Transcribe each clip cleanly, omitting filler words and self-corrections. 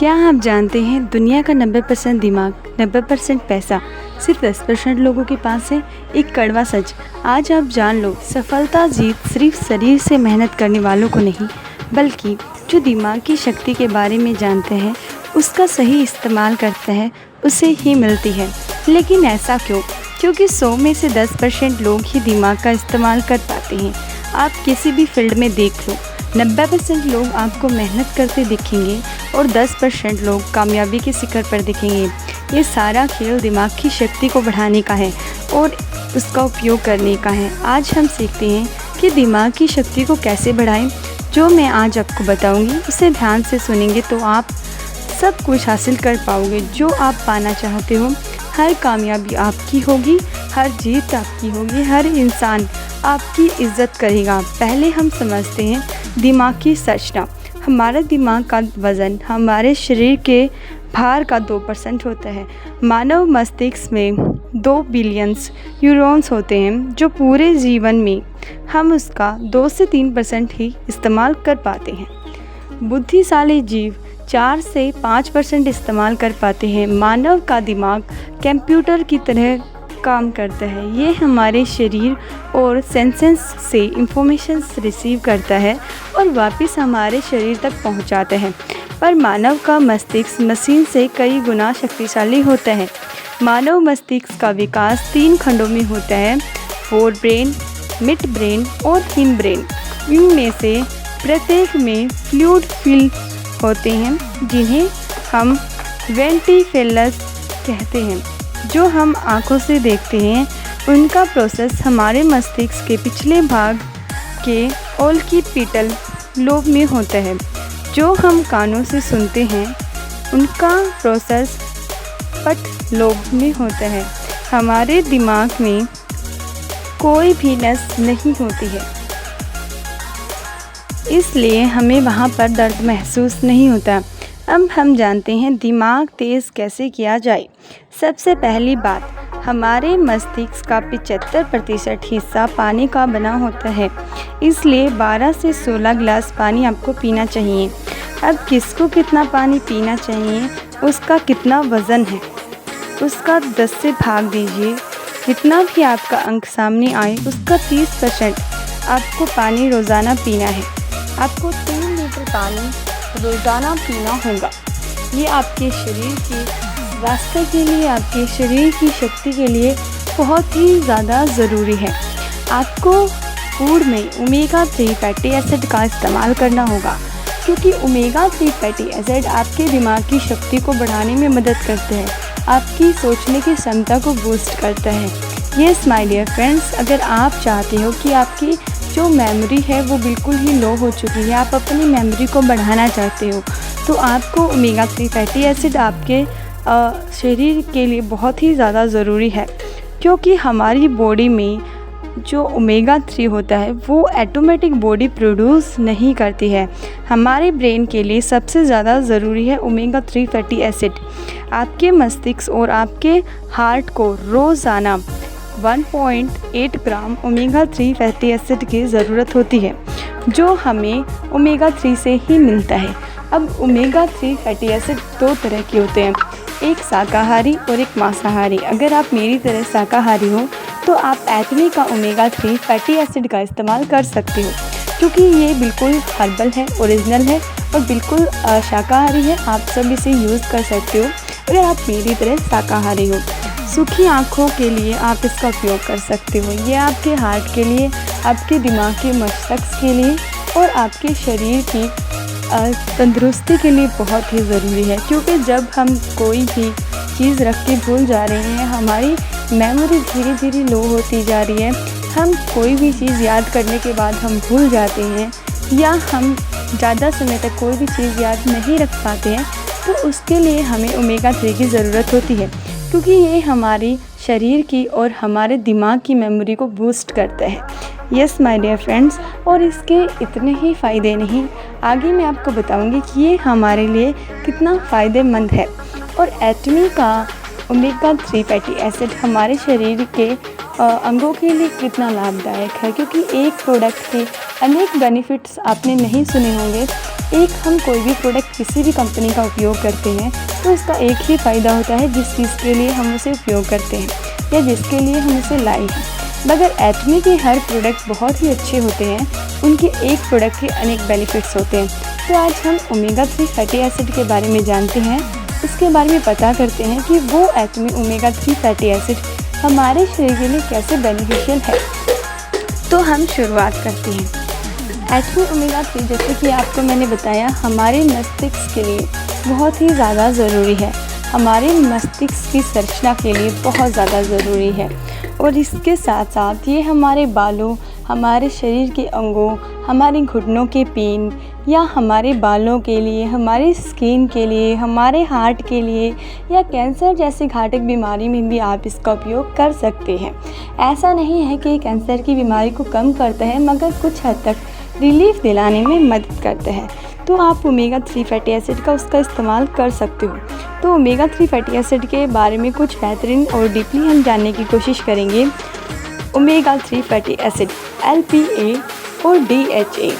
क्या आप जानते हैं दुनिया का 90% दिमाग, 90% पैसा सिर्फ 10% लोगों के पास है। एक कड़वा सच आज आप जान लो, सफलता जीत सिर्फ शरीर से मेहनत करने वालों को नहीं, बल्कि जो दिमाग की शक्ति के बारे में जानते हैं, उसका सही इस्तेमाल करते हैं, उसे ही मिलती है। लेकिन ऐसा क्यों? क्योंकि 100 में से 10% लोग ही दिमाग का इस्तेमाल कर पाते हैं। आप किसी भी फील्ड में देख लो, 90% लोग आपको मेहनत करते दिखेंगे और 10% लोग कामयाबी के शिखर पर दिखेंगे। ये सारा खेल दिमाग की शक्ति को बढ़ाने का है और उसका उपयोग करने का है। आज हम सीखते हैं कि दिमाग की शक्ति को कैसे बढ़ाएं। जो मैं आज आपको बताऊंगी उसे ध्यान से सुनेंगे तो आप सब कुछ हासिल कर पाओगे जो आप पाना चाहते हो। हर कामयाबी आपकी होगी, हर जीत आपकी होगी, हर इंसान आपकी इज्जत करेगा। पहले हम समझते हैं दिमाग की संरचना। हमारा दिमाग का वज़न हमारे शरीर के भार का 2% होता है। मानव मस्तिष्क में 2 बिलियन न्यूरॉन्स होते हैं, जो पूरे जीवन में हम उसका 2 से 3% ही इस्तेमाल कर पाते हैं। बुद्धिशाली जीव 4 से 5% इस्तेमाल कर पाते हैं। मानव का दिमाग कंप्यूटर की तरह काम करता है। ये हमारे शरीर और सेंसेस से इंफॉर्मेशन रिसीव करता है और वापस हमारे शरीर तक पहुंचाता है। पर मानव का मस्तिष्क मशीन से कई गुना शक्तिशाली होता है। मानव मस्तिष्क का विकास 3 खंडों में होता है: फोर ब्रेन, मिड ब्रेन और हिन ब्रेन। इनमें से प्रत्येक में फ्लूइड फिल होते हैं, जिन्हें हम वेंट्रिकुलस कहते हैं, जो हम आँखों से देखते हैं। उनका प्रोसेस हमारे मस्तिष्क के पिछले भाग के ओल्किपिटल लोब में होता है। जो हम कानों से सुनते हैं, उनका प्रोसेस पट लोब में होता है। हमारे दिमाग में कोई भी नस नहीं होती है, इसलिए हमें वहाँ पर दर्द महसूस नहीं होता। अब हम जानते हैं दिमाग तेज़ कैसे किया जाए। सबसे पहली बात, हमारे मस्तिष्क का 75% हिस्सा पानी का बना होता है, इसलिए 12 से 16 गिलास पानी आपको पीना चाहिए। अब किसको कितना पानी पीना चाहिए, उसका कितना वज़न है, उसका 10 से भाग दीजिए। जितना भी आपका अंक सामने आए, उसका 30% आपको पानी रोज़ाना पीना है। आपको 3 लीटर पानी रोज़ाना पीना होगा। ये आपके शरीर के स्वास्थ्य के लिए, आपके शरीर की शक्ति के लिए बहुत ही ज़्यादा ज़रूरी है। आपको फूड में ओमेगा 3 फैटी एसिड का इस्तेमाल करना होगा, क्योंकि ओमेगा 3 फैटी एसिड आपके दिमाग की शक्ति को बढ़ाने में मदद करते हैं, आपकी सोचने की क्षमता को बूस्ट करता है। यस माय डियर फ्रेंड्स, अगर आप चाहते हो कि आपकी जो मेमोरी है वो बिल्कुल ही लो हो चुकी है, आप अपनी मेमोरी को बढ़ाना चाहते हो, तो आपको ओमेगा 3 फैटी एसिड आपके शरीर के लिए बहुत ही ज़्यादा ज़रूरी है। क्योंकि हमारी बॉडी में जो ओमेगा 3 होता है वो ऑटोमेटिक बॉडी प्रोड्यूस नहीं करती है। हमारे ब्रेन के लिए सबसे ज़्यादा ज़रूरी है ओमेगा 3 फैटी एसिड। आपके मस्तिष्क और आपके हार्ट को रोज़ाना 1.8 ग्राम ओमेगा 3 फैटी एसिड की ज़रूरत होती है, जो हमें ओमेगा 3 से ही मिलता है। अब ओमेगा 3 फैटी एसिड 2 तरह के होते हैं, एक शाकाहारी और एक मांसाहारी। अगर आप मेरी तरह शाकाहारी हो तो आप एटमी का ओमेगा 3 फैटी एसिड का इस्तेमाल कर सकते हो, क्योंकि ये बिल्कुल हर्बल है, ओरिजिनल है और बिल्कुल शाकाहारी है। आप सब इसे यूज़ कर सकते हो अगर आप मेरी तरह शाकाहारी हो। सूखी आँखों के लिए आप इसका उपयोग कर सकते हो। ये आपके हार्ट के लिए, आपके दिमाग के मस्तिष्क के लिए और आपके शरीर की तंदुरुस्ती के लिए बहुत ही ज़रूरी है। क्योंकि जब हम कोई भी चीज़ रख के भूल जा रहे हैं, हमारी मेमोरी धीरे धीरे लो होती जा रही है, हम कोई भी चीज़ याद करने के बाद हम भूल जाते हैं या हम ज़्यादा समय तक कोई भी चीज़ याद नहीं रख पाते हैं, तो उसके लिए हमें ओमेगा 3 की ज़रूरत होती है, क्योंकि ये हमारी शरीर की और हमारे दिमाग की मेमोरी को बूस्ट करता है। यस माय डियर फ्रेंड्स, और इसके इतने ही फ़ायदे नहीं, आगे मैं आपको बताऊंगी कि ये हमारे लिए कितना फ़ायदेमंद है। और एटमी का ओमेगा 3 फैटी एसिड हमारे शरीर के अंगों के लिए कितना लाभदायक है, क्योंकि एक प्रोडक्ट के अनेक बेनिफिट्स आपने नहीं सुने होंगे। एक हम कोई भी प्रोडक्ट किसी भी कंपनी का उपयोग करते हैं तो उसका एक ही फ़ायदा होता है जिस चीज़ के लिए हम उसे उपयोग करते हैं या जिसके लिए हम उसे लाए हैं। मगर एटमी के हर प्रोडक्ट बहुत ही अच्छे होते हैं, उनके एक प्रोडक्ट के अनेक बेनिफिट्स होते हैं। तो आज हम ओमेगा 3 फैटी एसिड के बारे में जानते हैं, इसके बारे में पता करते हैं कि वो एटमी ओमेगा 3 फैटी एसिड हमारे शरीर के लिए कैसे बेनिफिशियल है। तो हम शुरुआत करते हैं। एटमी ओमेगा 3 जैसे कि आपको मैंने बताया हमारे मस्तिष्क के लिए बहुत ही ज़्यादा ज़रूरी है, हमारे मस्तिष्क की संरचना के लिए बहुत ज़्यादा ज़रूरी है। और इसके साथ साथ ये हमारे बालों, हमारे शरीर के अंगों, हमारे घुटनों के पेन या हमारे बालों के लिए, हमारी स्किन के लिए, हमारे हार्ट के लिए या कैंसर जैसी घातक बीमारी में भी आप इसका उपयोग कर सकते हैं। ऐसा नहीं है कि कैंसर की बीमारी को कम करता है, मगर कुछ हद तक रिलीफ दिलाने में मदद करता है। तो आप ओमेगा 3 फैटी एसिड का उसका इस्तेमाल कर सकते हो। तो ओमेगा 3 फैटी एसिड के बारे में कुछ बेहतरीन और डीपली हम जानने की कोशिश करेंगे। ओमेगा 3 फैटी एसिड LPA और DHA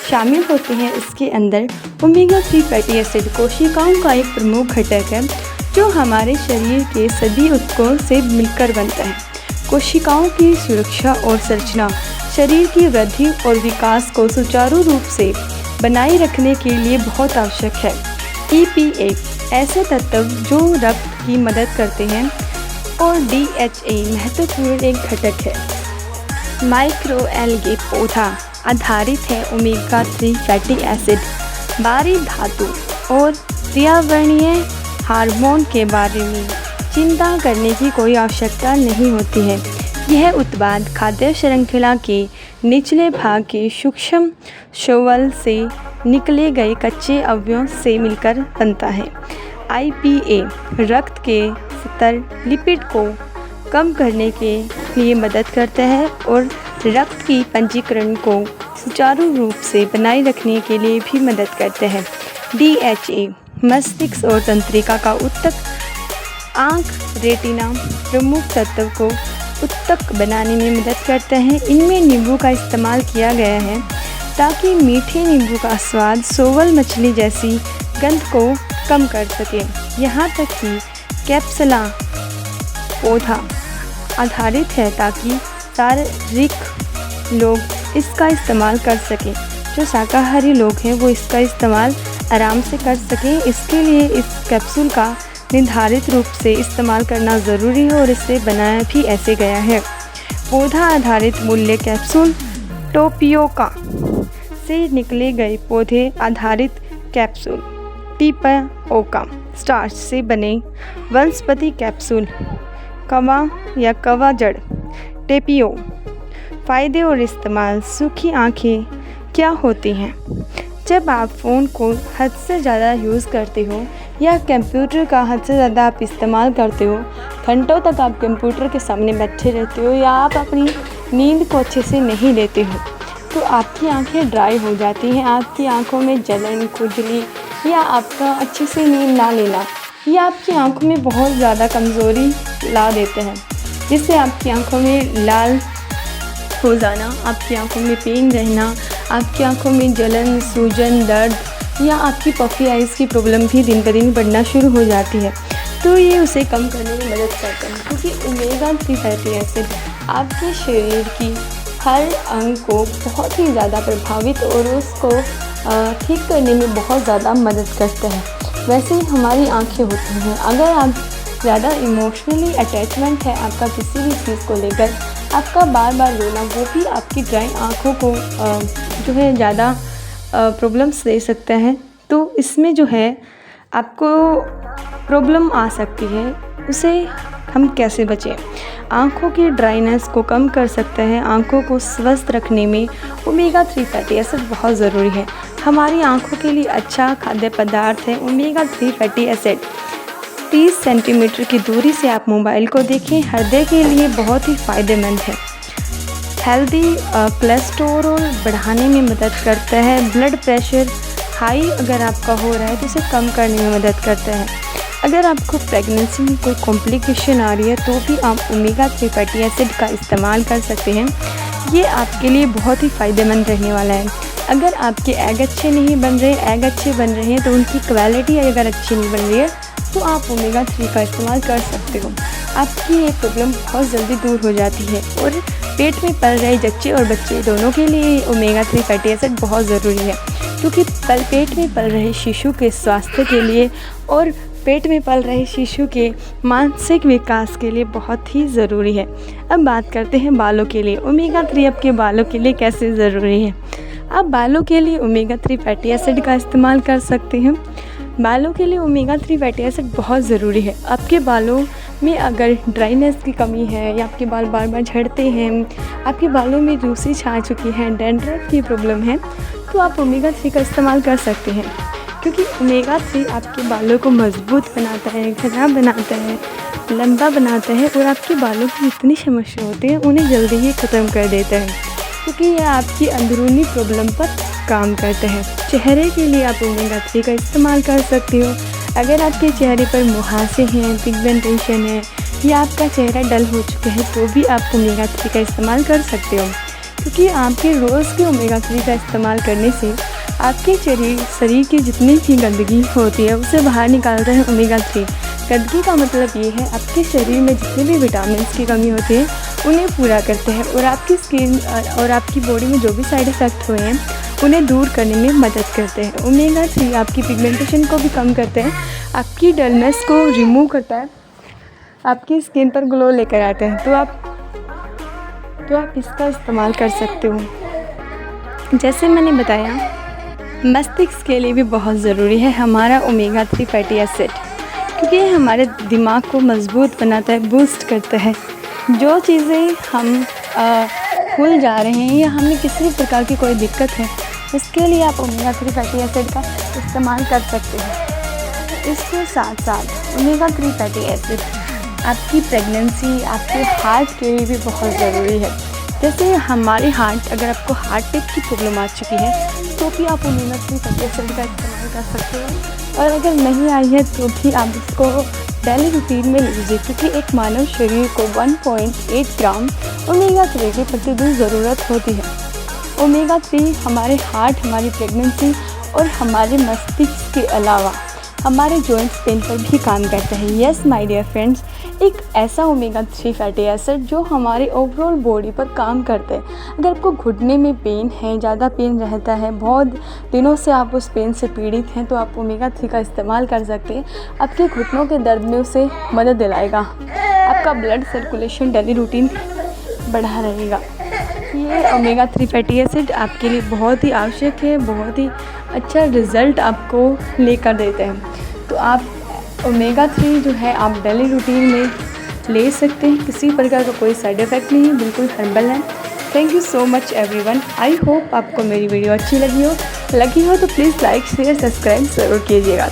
शामिल होते हैं इसके अंदर। ओमेगा 3 फैटी एसिड कोशिकाओं का एक प्रमुख घटक है जो हमारे शरीर के सभी ऊतकों से मिलकर बनता है। कोशिकाओं की सुरक्षा और संरचना, शरीर की वृद्धि और विकास को सुचारू रूप से बनाए रखने के लिए बहुत आवश्यक है। EPA ऐसे तत्व जो रक्त की मदद करते हैं और DHA महत्वपूर्ण एक घटक है। माइक्रोएल्गे पौधा आधारित है ओमेगा 3 फैटी एसिड। बाहरी धातु और पर्यावरणीय हार्मोन के बारे में चिंता करने की कोई आवश्यकता नहीं होती है। यह उत्पाद खाद्य श्रृंखला के निचले भाग के सूक्ष्म शोवल से निकले गए कच्चे अवयवों से मिलकर बनता है। IPA रक्त के स्तर लिपिड को कम करने के लिए मदद करता है और रक्त की पंजीकरण को सुचारू रूप से बनाए रखने के लिए भी मदद करता है। DHA मस्तिष्क और तंत्रिका का ऊतक, आँख, रेटिना प्रमुख तत्व को उत्तक बनाने में मदद करता है। इनमें नींबू का इस्तेमाल किया गया है ताकि मीठे नींबू का स्वाद सोवल मछली जैसी गंध को कम कर सके। यहाँ तक कि कैप्सुला पौधा आधारित है ताकि शारीरिक लोग इसका इस्तेमाल कर सकें। जो शाकाहारी लोग हैं वो इसका इस्तेमाल आराम से कर सकें। इसके लिए इस कैप्सूल का निर्धारित रूप से इस्तेमाल करना ज़रूरी है और इसे बनाया भी ऐसे गया है। पौधा आधारित मूल्य कैप्सूल टोपियोका से निकले गए पौधे आधारित कैप्सूल टिपिओका स्टार्च से बने वनस्पति कैप्सूल कवा या कवा जड़ टेपियो। फ़ायदे और इस्तेमाल। सूखी आँखें क्या होती हैं? जब आप फ़ोन को हद से ज़्यादा यूज़ करते हो या कंप्यूटर का हद से ज़्यादा आप इस्तेमाल करते हो, घंटों तक आप कंप्यूटर के सामने बैठे रहते हो या आप अपनी नींद को अच्छे से नहीं लेते हो, तो आपकी आंखें ड्राई हो जाती हैं। आपकी आंखों में जलन, खुजली या आपका अच्छे से नींद ना लेना, ये आपकी आंखों में बहुत ज़्यादा कमज़ोरी ला देते हैं, जिससे आपकी आंखों में लाल हो जाना, आपकी आंखों में पेन रहना, आपकी आंखों में जलन, सूजन, दर्द या आपकी पफी आइज़ की प्रॉब्लम भी दिन ब दिन बढ़ना शुरू हो जाती है। तो ये उसे कम करने में मदद करता है, क्योंकि ओमेगा 3 फैटी एसिड आपके शरीर की हर अंग को बहुत ही ज़्यादा प्रभावित और उसको ठीक करने में बहुत ज़्यादा मदद करता है। वैसे ही हमारी आँखें होती हैं, अगर आप ज़्यादा इमोशनली अटैचमेंट है आपका किसी भी चीज़ को लेकर, आपका बार बार रोना, वो भी आपकी ड्राई आँखों को जो है ज़्यादा प्रॉब्लम्स दे सकता है। तो इसमें जो है आपको प्रॉब्लम आ सकती है, उसे हम कैसे बचें? आँखों की ड्राइनेस को कम कर सकता है। आँखों को स्वस्थ रखने में ओमेगा 3 फैटी एसिड बहुत ज़रूरी है। हमारी आँखों के लिए अच्छा खाद्य पदार्थ है ओमेगा 3 फैटी एसिड। 30 सेंटीमीटर की दूरी से आप मोबाइल को देखें, हृदय के लिए बहुत ही फ़ायदेमंद है। हेल्दी कोलेस्टेरोल बढ़ाने में मदद करता है। ब्लड प्रेशर हाई अगर आपका हो रहा है तो इसे कम करने में मदद करता है। अगर आपको प्रेगनेंसी में कोई कॉम्प्लिकेशन आ रही है तो भी आप ओमेगा 3 फैटी एसिड का इस्तेमाल कर सकते हैं। ये आपके लिए बहुत ही फ़ायदेमंद रहने वाला है। अगर आपके एग अच्छे नहीं बन रहे, एग अच्छे बन रहे हैं तो उनकी क्वालिटी अगर अच्छी नहीं बन रही है तो आप ओमेगा 3 का इस्तेमाल कर सकते हो। आपकी ये प्रॉब्लम बहुत जल्दी दूर हो जाती है। और पेट में पल रहे बच्चे और बच्चे दोनों के लिए ओमेगा 3 फैटी एसिड बहुत ज़रूरी है, क्योंकि पेट में पल रहे शिशु के स्वास्थ्य के लिए और पेट में पल रहे शिशु के मानसिक विकास के लिए बहुत ही ज़रूरी है। अब बात करते हैं बालों के लिए ओमेगा 3 आपके बालों के लिए कैसे ज़रूरी है। आप बालों के लिए ओमेगा 3 फैटी एसिड का इस्तेमाल कर सकते हैं। बालों के लिए ओमेगा 3 फैटी एसिड बहुत ज़रूरी है। आपके बालों में अगर ड्राइनेस की कमी है या आपके बाल बार बार झड़ते हैं, आपके बालों में रूसी छा चुकी है, डैंड्रफ की प्रॉब्लम है, तो आप ओमेगा 3 का इस्तेमाल कर सकते हैं, क्योंकि ओमेगा 3 आपके बालों को मजबूत बनाता है, घना बनाता है, लंबा बनाता है और आपके बालों की जितनी समस्या होती है उन्हें जल्दी ही ख़त्म कर देता है, क्योंकि यह आपकी अंदरूनी प्रॉब्लम पर काम करता है। चेहरे के लिए आप ओमेगा 3 का इस्तेमाल कर सकते हो। अगर आपके चेहरे पर मुहासे हैं, पिगमेंटेशन है या आपका चेहरा डल हो चुका है तो भी आप ओमेगा 3 का इस्तेमाल कर सकते हो, क्योंकि आपके रोज़ के ओमेगा 3 का इस्तेमाल करने से आपके शरीर की जितनी भी गंदगी होती है उसे बाहर निकालता है ओमेगा 3। गंदगी का मतलब ये है आपके शरीर में जितने भी विटामिन की कमी होती है उन्हें पूरा करते हैं और आपकी स्किन और आपकी बॉडी में जो भी साइड इफ़ेक्ट हुए हैं उन्हें दूर करने में मदद करते हैं। ओमेगा 3 आपकी पिगमेंटेशन को भी कम करते हैं, आपकी डलनेस को रिमूव करता है, आपकी स्किन पर ग्लो लेकर आता है। तो आप इसका इस्तेमाल कर सकते हो। जैसे मैंने बताया, मस्तिष्क के लिए भी बहुत ज़रूरी है हमारा ओमेगा 3 फैटी एसिड, क्योंकि ये हमारे दिमाग को मजबूत बनाता है, बूस्ट करता है। जो चीज़ें हम भूल जा रहे हैं या हमें किसी भी प्रकार की कोई दिक्कत है, उसके लिए आप ओमेगा 3 फैटी एसिड का इस्तेमाल कर सकते हैं। इसके साथ साथ ओमेगा 3 फैटी एसिड आपकी प्रेगनेंसी, आपके हार्ट के लिए भी बहुत ज़रूरी है। जैसे हमारे हार्ट, अगर आपको हार्ट अटैक की प्रॉब्लम आ चुकी है तो भी आप ओमेगा 3 फैटी एसिड का इस्तेमाल कर सकते हो, और अगर नहीं आई है तो भी आप इसको डेली रूटीन में लीजिए, क्योंकि एक मानव शरीर को 1.8 ग्राम ओमेगा 3 की प्रतिदिन ज़रूरत होती है। ओमेगा 3 हमारे हार्ट, हमारी प्रेगनेंसी और हमारे मस्तिष्क के अलावा हमारे जॉइंट्स पेन पर भी काम करता है। यस माय डियर फ्रेंड्स, एक ऐसा ओमेगा 3 फैटी एसिड जो हमारे ओवरऑल बॉडी पर काम करते हैं। अगर आपको घुटने में पेन है, ज़्यादा पेन रहता है, बहुत दिनों से आप उस पेन से पीड़ित हैं, तो आप ओमेगा 3 का इस्तेमाल कर सकते हैं। आपके घुटनों के दर्द में उसे मदद दिलाएगा, आपका ब्लड सर्कुलेशन डेली रूटीन बढ़ा रहेगा। ये ओमेगा 3 फैटी एसिड आपके लिए बहुत ही आवश्यक है, बहुत ही अच्छा रिज़ल्ट आपको लेकर देते हैं। तो आप ओमेगा 3 जो है आप डेली रूटीन में ले सकते हैं, किसी प्रकार का कोई साइड इफ़ेक्ट नहीं है, बिल्कुल हर्बल है। Thank you so much everyone. I hope आपको मेरी वीडियो अच्छी लगी हो तो प्लीज़ लाइक शेयर सब्सक्राइब ज़रूर कीजिएगा।